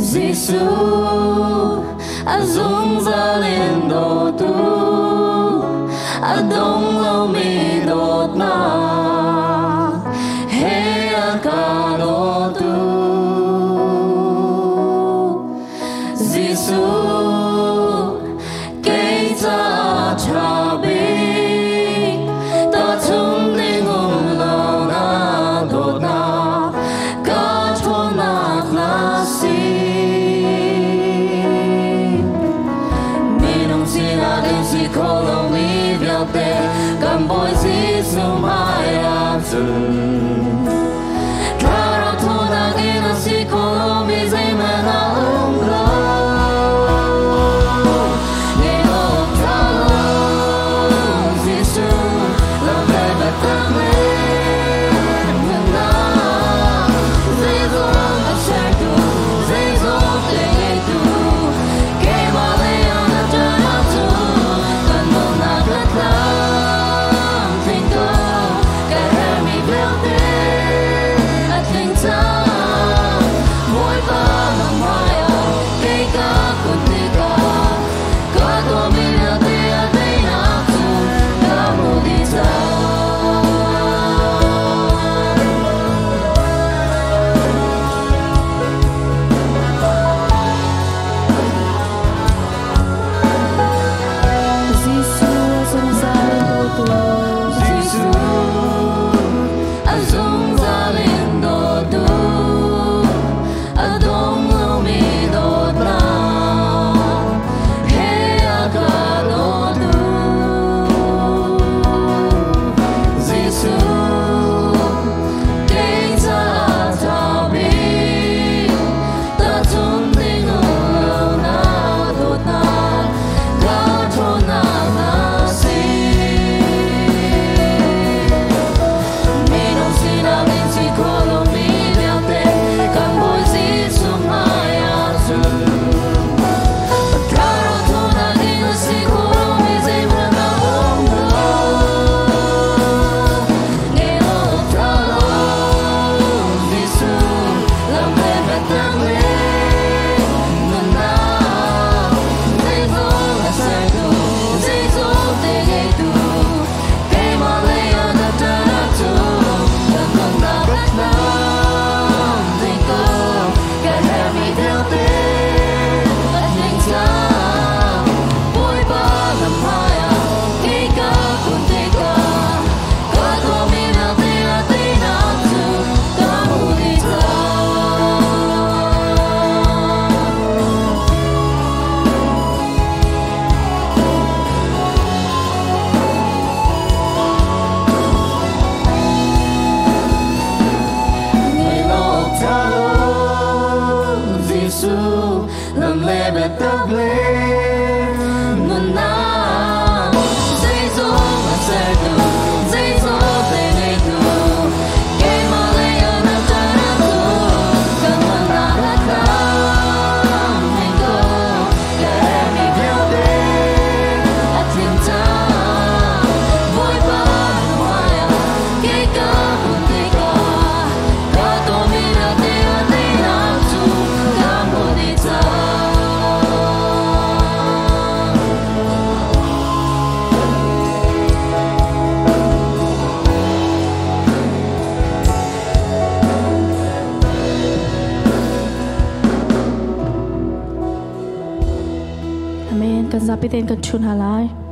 Giêsu azung ra lên đồ tu đông lâu mi đột na he ca đồ tu Giêsu cây ta cha bi ta chung linh hồn lâu na đột na ca thôn na classy si kolo mi viate kan boy si sumaya tu Karo tona gina si kolo mi zemena umbro Nilo talo Giêsu la bebe tame Nuna Zezo acertu Zezo tegetu Kema leona janatu Lâm lê bê tắc lê Nôn na Dây dô mà xe tù Dây dô tê nê tù Kê mà lê ơ nà cha nà tù Cần mà nà hát khám Hình cô Kê em đi theo tê Hát thiên ta Vui ba hoài à Kê ca hùn tê ca Ca tô mi ra tê à tê nà tù Ca mô đi ta Amen. Kan zapitin kan chun halai.